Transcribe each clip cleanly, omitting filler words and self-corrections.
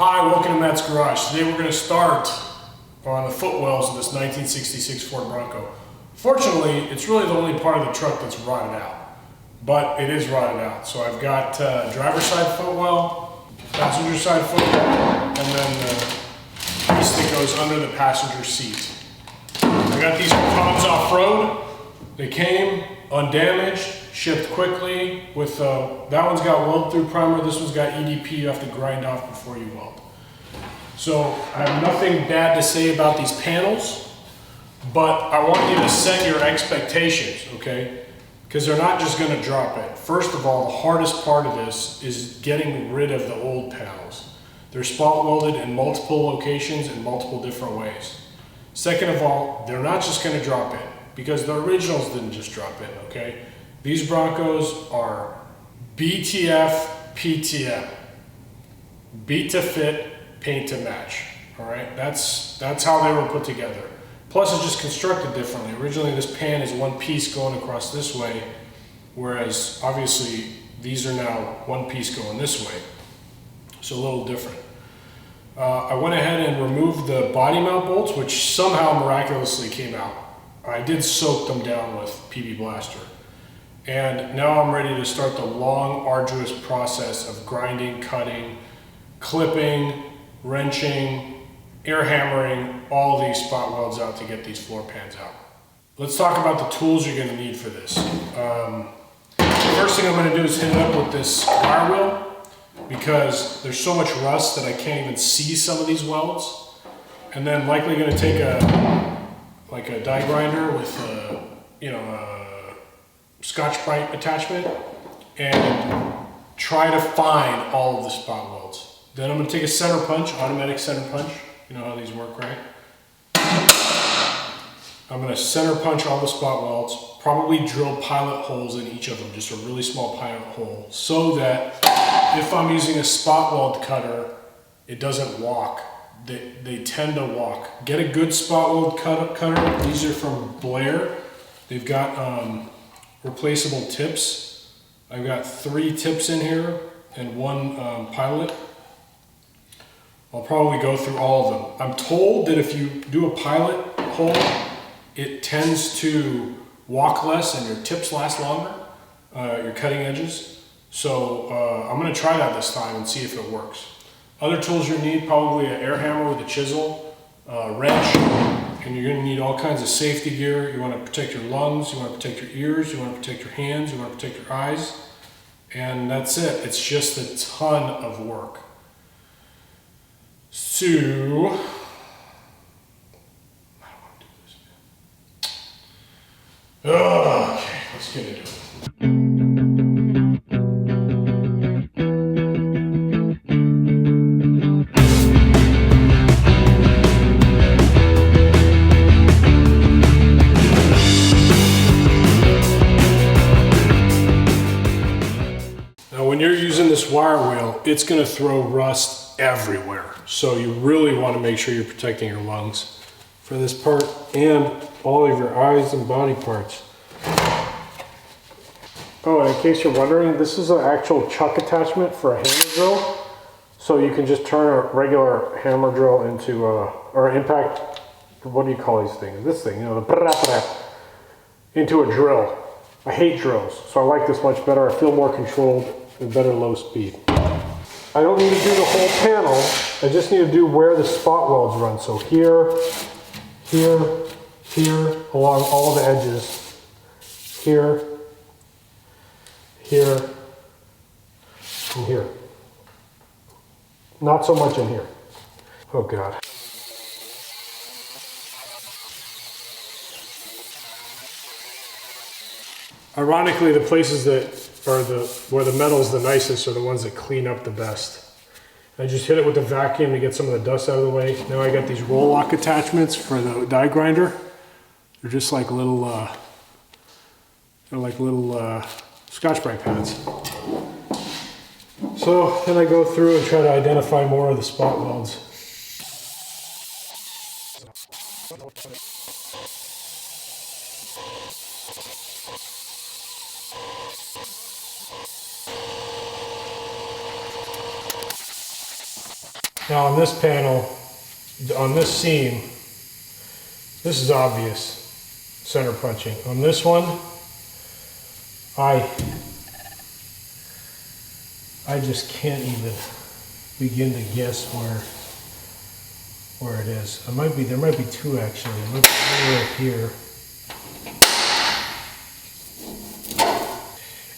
Hi, welcome to Matt's Garage. Today we're going to start on the footwells of this 1966 Ford Bronco. Fortunately, it's really the only part of the truck that's rotted out, but it is rotted out. So I've got driver's side footwell, passenger side footwell, and then the piece that goes under the passenger seat. I got these components off-road. They came undamaged, shipped quickly. With that one's got weld-through primer. This one's got EDP. You have to grind off before you weld. So I have nothing bad to say about these panels, but I want you to set your expectations, okay? Because they're not just going to drop it. First of all, the hardest part of this is getting rid of the old panels. They're spot welded in multiple locations in multiple different ways. Second of all, they're not just going to drop in, because the originals didn't just drop in, okay? These Broncos are BTF PTM. Beat to fit, paint to match, all right? That's how they were put together. Plus it's just constructed differently. Originally this pan is one piece going across this way, whereas obviously these are now one piece going this way. So a little different. I went ahead and removed the body mount bolts, which somehow miraculously came out. I did soak them down with PB Blaster. And now I'm ready to start the long, arduous process of grinding, cutting, clipping, wrenching, air hammering all these spot welds out to get these floor pans out. Let's talk about the tools you're gonna need for this. The first thing I'm gonna do is hit it up with this wire wheel, because there's so much rust that I can't even see some of these welds. And then likely gonna take a die grinder with a Scotch-Brite attachment and try to find all of the spot welds. Then I'm gonna take a center punch, automatic center punch. You know how these work, right? I'm gonna center punch all the spot welds, probably drill pilot holes in each of them, just a really small pilot hole, so that if I'm using a spot weld cutter, it doesn't walk. They tend to walk. Get a good spot weld cutter. These are from Blair. They've got replaceable tips. I've got 3 tips in here and 1 pilot. I'll probably go through all of them. I'm told that if you do a pilot hole, it tends to walk less and your tips last longer, your cutting edges. So I'm gonna try that this time and see if it works. Other tools you need, probably an air hammer with a chisel, a wrench, and you're gonna need all kinds of safety gear. You wanna protect your lungs, you wanna protect your ears, you wanna protect your hands, you wanna protect your eyes, and that's it. It's just a ton of work. So, I don't want to do this, man. Okay, let's get into it. Now, when you're using this wire wheel, it's going to throw rust everywhere. So you really want to make sure you're protecting your lungs for this part and all of your eyes and body parts. Oh, and in case you're wondering, this is an actual chuck attachment for a hammer drill. So you can just turn a regular hammer drill into or impact, what do you call these things? This thing, into a drill. I hate drills, so I like this much better. I feel more controlled and better low speed. I don't need to do the whole panel. I just need to do where the spot welds run. So here, here, here, along all the edges. Here, here, and here. Not so much in here. Oh God. Ironically, the places that are where the metal's the nicest are the ones that clean up the best. I just hit it with the vacuum to get some of the dust out of the way. Now I got these roll lock attachments for the die grinder. They're just like little, Scotch-Brite pads. So then I go through and try to identify more of the spot welds. Now on this panel, on this seam, this is obvious, center punching. On this one, I just can't even begin to guess where it is. There might be two actually. It might be right here.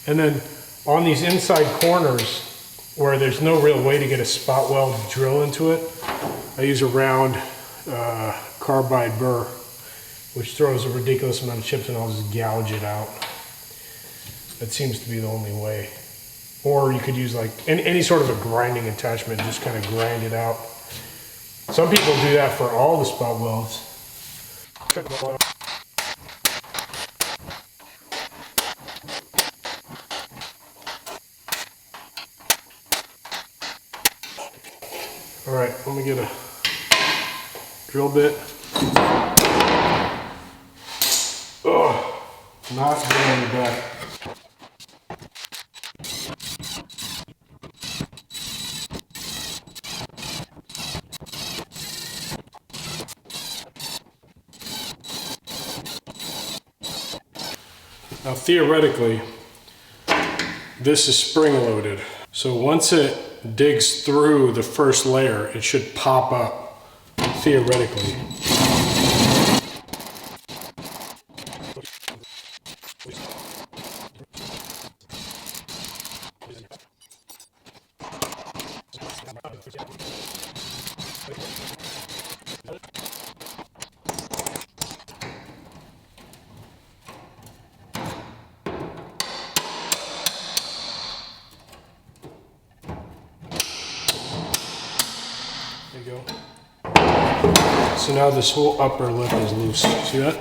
And then on these inside corners where there's no real way to get a spot weld drill into it, I use a round carbide burr, which throws a ridiculous amount of chips, and I'll just gouge it out. That seems to be the only way. Or you could use like any sort of a grinding attachment, just kind of grind it out. Some people do that for all the spot welds. All right, let me get a drill bit. Oh, not going back. Now theoretically, this is spring loaded. So once it digs through the first layer, it should pop up, theoretically. There you go. So now this whole upper lip is loose. See that?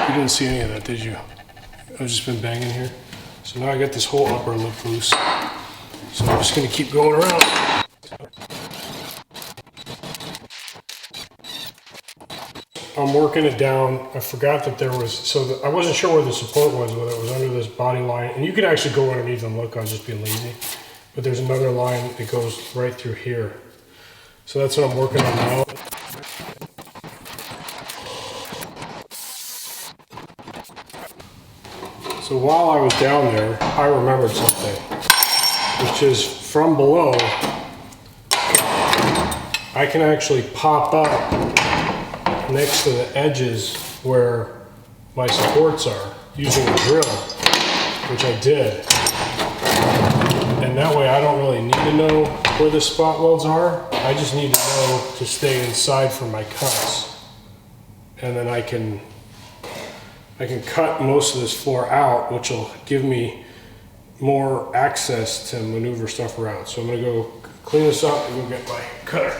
You didn't see any of that, did you? I've just been banging here. So now I got this whole upper lip loose. So I'm just gonna keep going around. I'm working it down. I forgot that there was, I wasn't sure where the support was, whether it was under this body line. And you could actually go underneath and look, I was just being lazy. But there's another line that goes right through here. So that's what I'm working on now. So while I was down there, I remembered something, which is from below, I can actually pop up next to the edges where my supports are using a drill, which I did. And that way I don't really need to know where the spot welds are. I just need to know to stay inside for my cuts. And then I can cut most of this floor out, which will give me more access to maneuver stuff around. So I'm gonna go clean this up and go get my cutter.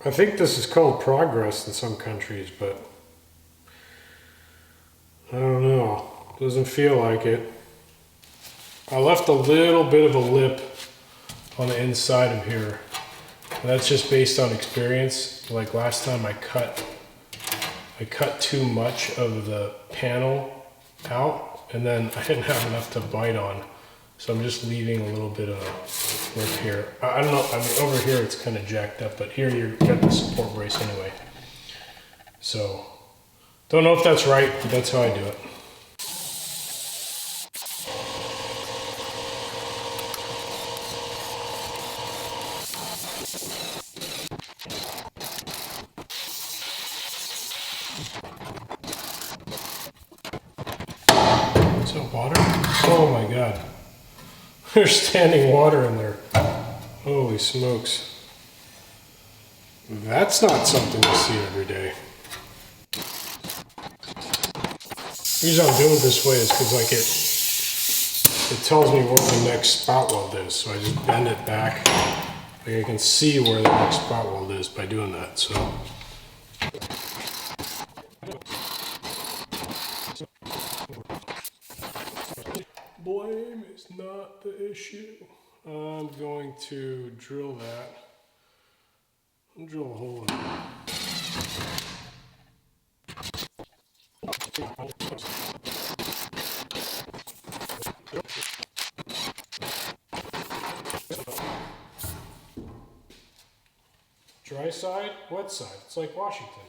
I think this is called progress in some countries, but I don't know. Doesn't feel like it. I left a little bit of a lip on the inside of here. And that's just based on experience. Like last time I cut too much of the panel out, and then I didn't have enough to bite on. So I'm just leaving a little bit of a lip here. I don't know, I mean over here it's kind of jacked up, but here you've got the support brace anyway. So, don't know if that's right, but that's how I do it. Is that water? Oh my God. There's standing water in there. Holy smokes. That's not something you see every day. The reason I'm doing it this way is because like it tells me where the next spot weld is. So I just bend it back. Like I can see where the next spot weld is by doing that. So Blame is not the issue. I'm going to drill that. I'll drill a hole in it. Dry side, wet side. It's like Washington.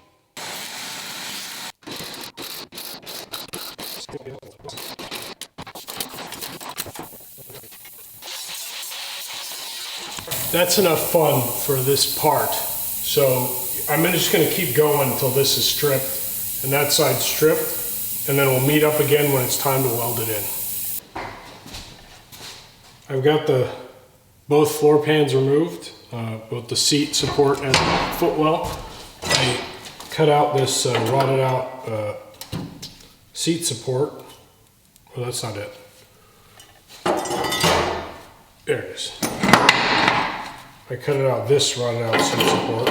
That's enough fun for this part. So I'm just going to keep going until this is stripped and that side's stripped, and then we'll meet up again when it's time to weld it in. I've got both floor pans removed, both the seat support and the footwell. I cut out this rotted out seat support. Well, that's not it. There it is. I cut it out, this rotted out seat support.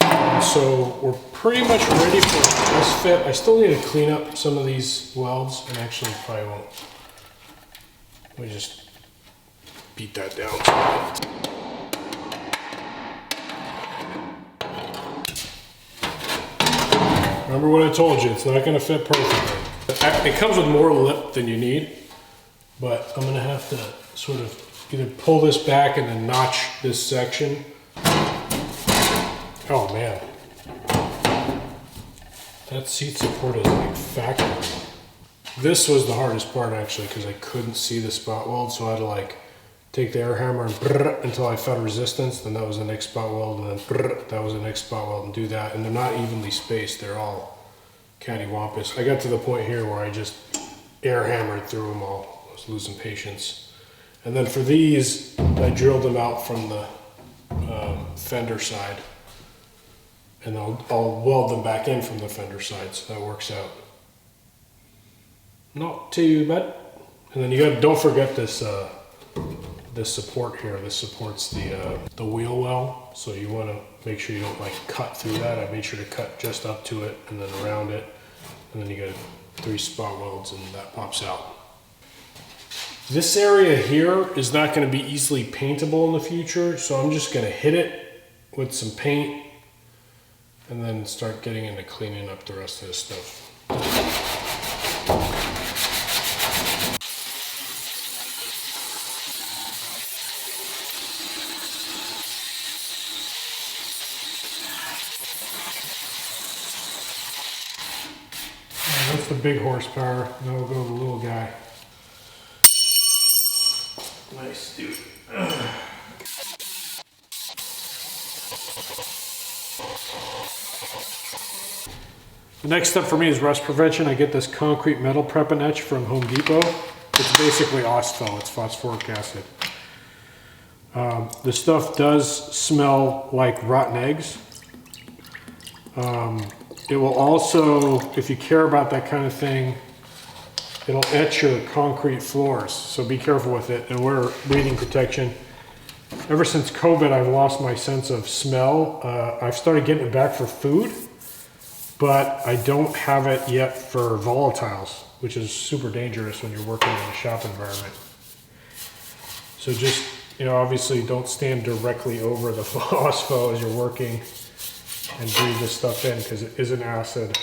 And so we're pretty much ready for this fit. I still need to clean up some of these welds, and actually probably won't. Let me just beat that down. Remember what I told you, it's not going to fit perfectly. It comes with more lip than you need, but I'm going to have to sort of either pull this back and then notch this section. Oh man, that seat support is like factory. This was the hardest part actually, because I couldn't see the spot weld, so I had to like take the air hammer and brrr until I felt resistance, then that was the next spot weld, and then brrr, that was the next spot weld, and do that. And they're not evenly spaced, they're all cattywampus. I got to the point here where I just air hammered through them all. I was losing patience. And then for these, I drilled them out from the fender side, and I'll weld them back in from the fender side, so that works out not too bad. And then don't forget this this support here. This supports the wheel well, so you want to make sure you don't like cut through that. I made sure to cut just up to it and then around it, and then you got 3 spot welds, and that pops out. This area here is not going to be easily paintable in the future, so I'm just going to hit it with some paint and then start getting into cleaning up the rest of this stuff. That's the big horsepower. Now we'll go to the little guy. Nice, dude. The next step for me is rust prevention. I get this concrete metal prep and etch from Home Depot. It's basically Offoad, it's phosphoric acid. The stuff does smell like rotten eggs. It will also, if you care about that kind of thing, it'll etch your concrete floors, so be careful with it, and wear breathing protection. Ever since COVID, I've lost my sense of smell. I've started getting it back for food, but I don't have it yet for volatiles, which is super dangerous when you're working in a shop environment. So just, obviously don't stand directly over the Offoad as you're working and breathe this stuff in, because it is an acid.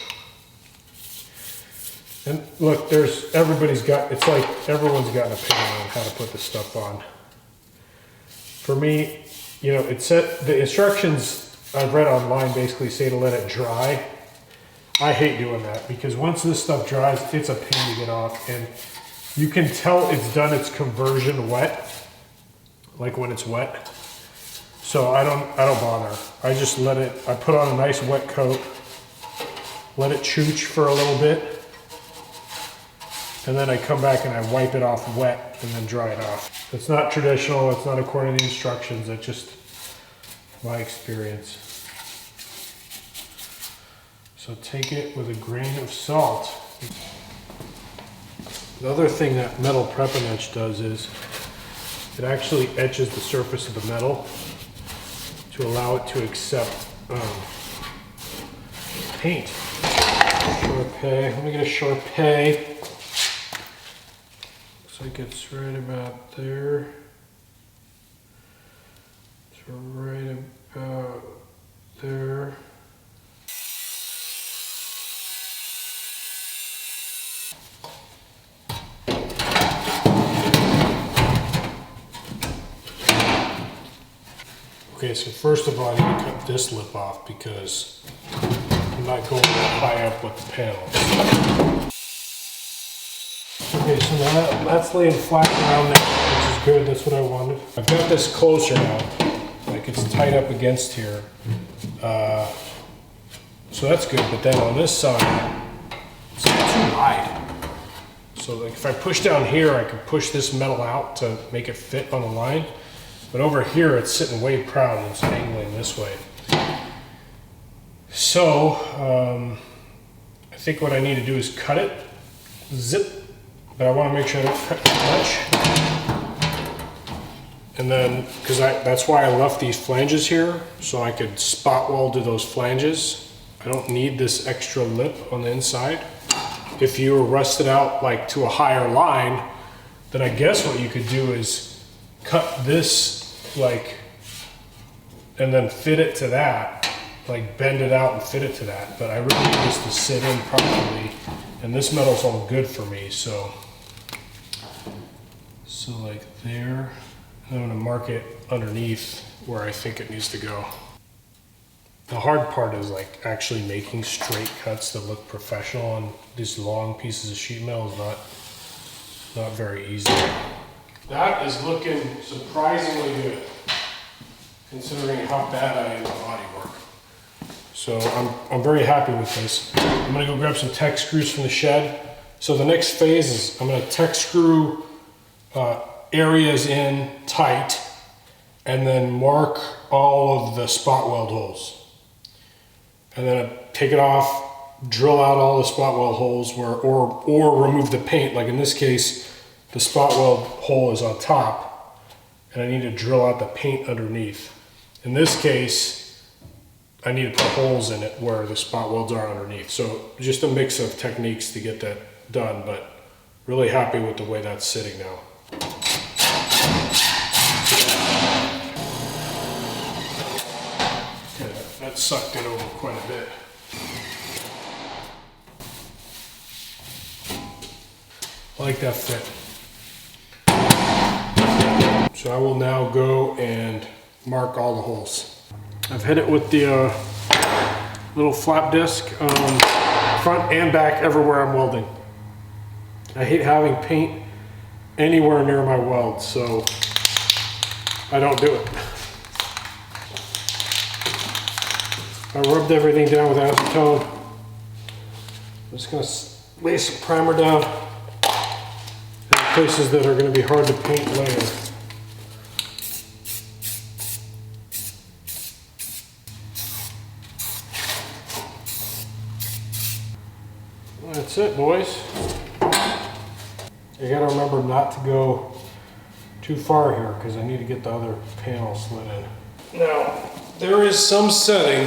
And look, everyone's got an opinion on how to put this stuff on. For me, the instructions I've read online basically say to let it dry. I hate doing that, because once this stuff dries, it's a pain to get off, and you can tell it's done its conversion wet, like when it's wet. So I don't bother. I just I put on a nice wet coat, let it chooch for a little bit, and then I come back and I wipe it off wet and then dry it off. It's not traditional, it's not according to the instructions, it's just my experience. So take it with a grain of salt. The other thing that metal prep and etch does is it actually etches the surface of the metal to allow it to accept paint. Let me get a Sharpay. like it's right about there. So right about there. Okay, so first of all, I need to cut this lip off because I'm not going that high up with the panels. Okay, so now that's laying flat around there, which is good. That's what I wanted. I've got this closer now, like it's tight up against here. So that's good, but then on this side, it's too wide. So like if I push down here, I can push this metal out to make it fit on the line. But over here, it's sitting way proud and it's angling this way. So, I think what I need to do is cut it, zip, but I want to make sure I don't cut too much. And then, because that's why I left these flanges here, so I could spot weld to those flanges. I don't need this extra lip on the inside. If you were rusted out like to a higher line, then I guess what you could do is cut this like, and then fit it to that, like bend it out and fit it to that. But I really need this to sit in properly, and this metal's all good for me, so like there. And I'm gonna mark it underneath where I think it needs to go. The hard part is like actually making straight cuts that look professional on these long pieces of sheet metal is not very easy. That is looking surprisingly good, considering how bad I am at body work. So I'm very happy with this. I'm gonna go grab some tech screws from the shed. So the next phase is I'm gonna tech screw areas in tight and then mark all of the spot weld holes. And then I take it off, drill out all the spot weld holes or remove the paint. Like in this case, the spot weld hole is on top and I need to drill out the paint underneath. In this case, I need to put holes in it where the spot welds are underneath. So just a mix of techniques to get that done, but really happy with the way that's sitting now. Okay, that sucked it over quite a bit. I like that fit. So I will now go and mark all the holes. I've hit it with the little flap disc, front and back everywhere I'm welding. I hate having paint anywhere near my weld, so I don't do it. I rubbed everything down with acetone. I'm just going to lay some primer down in places that are going to be hard to paint later. That's it, boys. You gotta remember not to go too far here because I need to get the other panel slid in. Now, there is some setting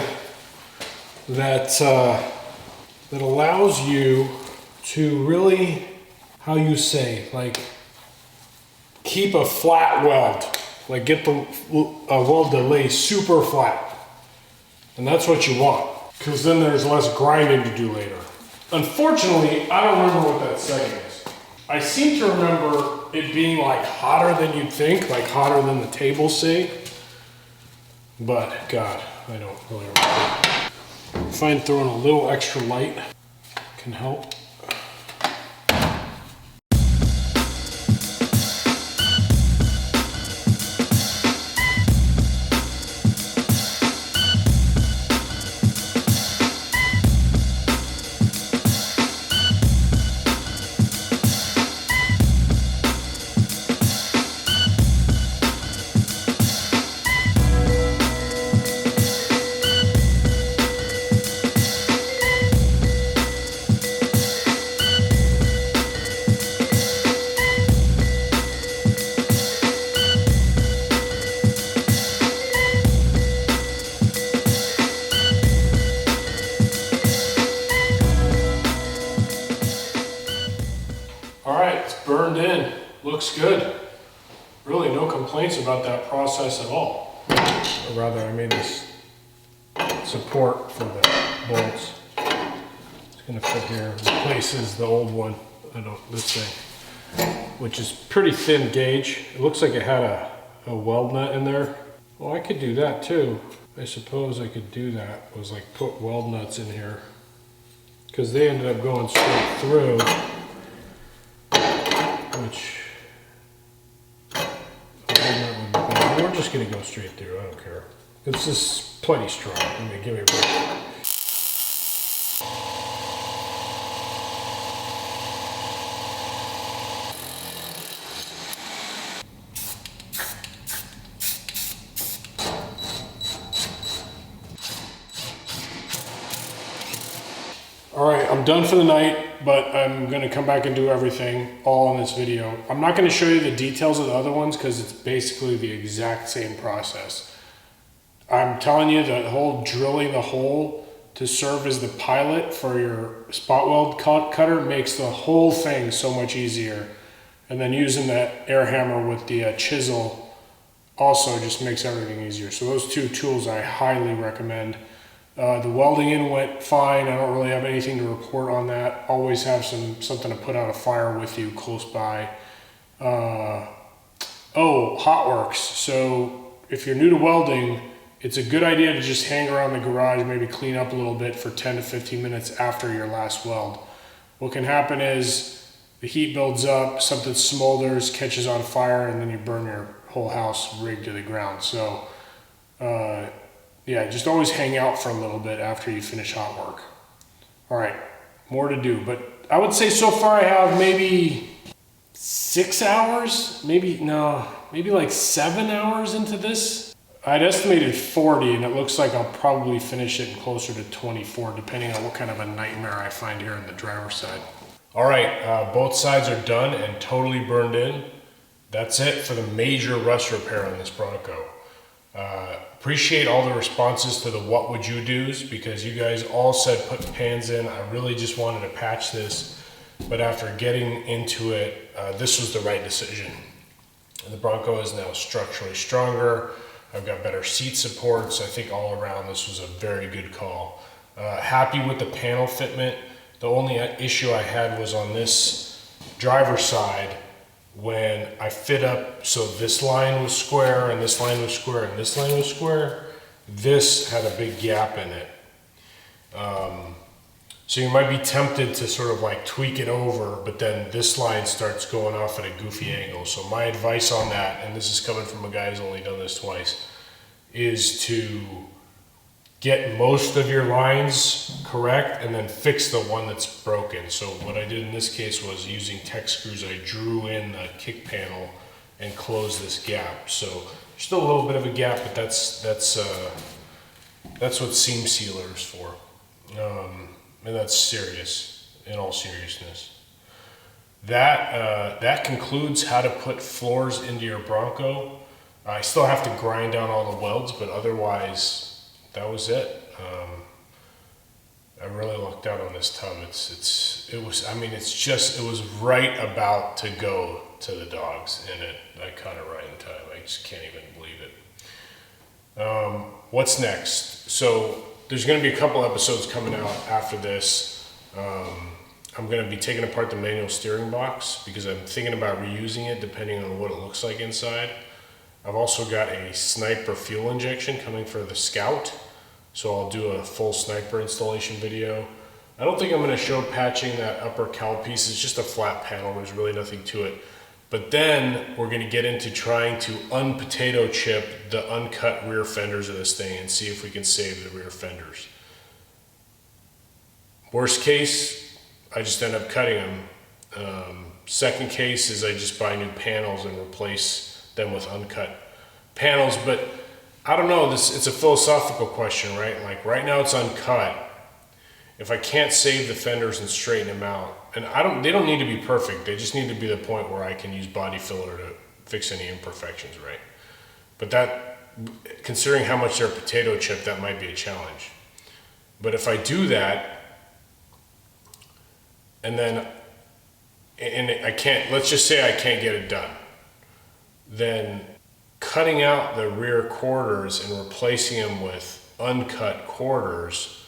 that that allows you to really, how you say, like keep a flat weld, like get the weld to lay super flat, and that's what you want because then there's less grinding to do later. Unfortunately, I don't remember what that setting is. I seem to remember it being like hotter than you'd think, like hotter than the tables say. But God, I don't really remember. I find throwing a little extra light can help. looks good. Really no complaints about that process at all. Or rather, I made this support for the bolts. It's gonna fit here. Replaces the old one, this thing, which is pretty thin gauge. It looks like it had a weld nut in there. Well, I could do that too. I suppose I could do that, was like put weld nuts in here, because they ended up going straight through, which we're just gonna go straight through. I don't care. This is plenty strong. I mean, give me a break. All right, I'm done for the night, but I'm gonna come back and do everything all in this video. I'm not gonna show you the details of the other ones because it's basically the exact same process. I'm telling you, the whole drilling the hole to serve as the pilot for your spot weld cutter makes the whole thing so much easier. And then using that air hammer with the chisel also just makes everything easier. So those two tools I highly recommend. The welding in went fine. I don't really have anything to report on that. Always have something to put out a fire with you close by. Oh, hotworks. So if you're new to welding, it's a good idea to just hang around the garage, maybe clean up a little bit for 10 to 15 minutes after your last weld. What can happen is the heat builds up, something smolders, catches on fire, and then you burn your whole house rig to the ground. So, yeah, just always hang out for a little bit after you finish hot work. All right, more to do, but I would say so far I have maybe 6 hours, maybe like 7 hours into this. I'd estimated 40, and it looks like I'll probably finish it closer to 24, depending on what kind of a nightmare I find here on the driver's side. All right, both sides are done and totally burned in. That's it for the major rust repair on this Bronco. Appreciate all the responses to the what would you do's, because you guys all said put pans in. I really just wanted to patch this, but after getting into it, this was the right decision. The Bronco is now structurally stronger. I've got better seat supports. I think all around this was a very good call. Happy with the panel fitment. The only issue I had was on this driver's side. When I fit up, so this line was square and this line was square and this line was square, this had a big gap in it. So you might be tempted to sort of like tweak it over, but then this line starts going off at a goofy angle. So my advice on that, and this is coming from a guy who's only done this twice, is to get most of your lines correct and then fix the one that's broken. So what I did in this case was using tech screws, I drew in the kick panel and closed this gap. So still a little bit of a gap, but that's what seam sealer is for. And that's serious, in all seriousness. That concludes how to put floors into your Bronco. I still have to grind down all the welds, but otherwise, that was it. I really lucked out on this tub. It was right about to go to the dogs, and I caught it right in time. I just can't even believe it. What's next? So there's going to be a couple episodes coming out after this. I'm going to be taking apart the manual steering box because I'm thinking about reusing it depending on what it looks like inside. I've also got a Sniper fuel injection coming for the Scout, so I'll do a full Sniper installation video. I don't think I'm going to show patching that upper cowl piece. It's just a flat panel. There's really nothing to it. But then we're going to get into trying to unpotato chip the uncut rear fenders of this thing and see if we can save the rear fenders. Worst case, I just end up cutting them. Second case is I just buy new panels and replace them with uncut panels. But I don't know, it's a philosophical question, right? Like right now it's uncut. If I can't save the fenders and straighten them out, and they don't need to be perfect, they just need to be the point where I can use body filler to fix any imperfections, right? But that, considering how much they're potato chip, that might be a challenge. But if I do that, and then and I can't, let's just say I can't get it done, then cutting out the rear quarters and replacing them with uncut quarters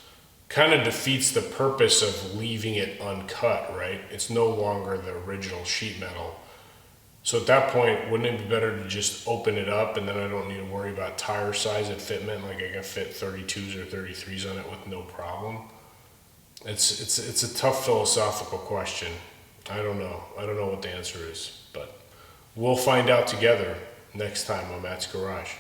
kind of defeats the purpose of leaving it uncut, right? It's no longer the original sheet metal. So at that point, wouldn't it be better to just open it up and then I don't need to worry about tire size and fitment? Like I can fit 32s or 33s on it with no problem. It's a tough philosophical question. I don't know what the answer is, but we'll find out together next time on Matt's Garage.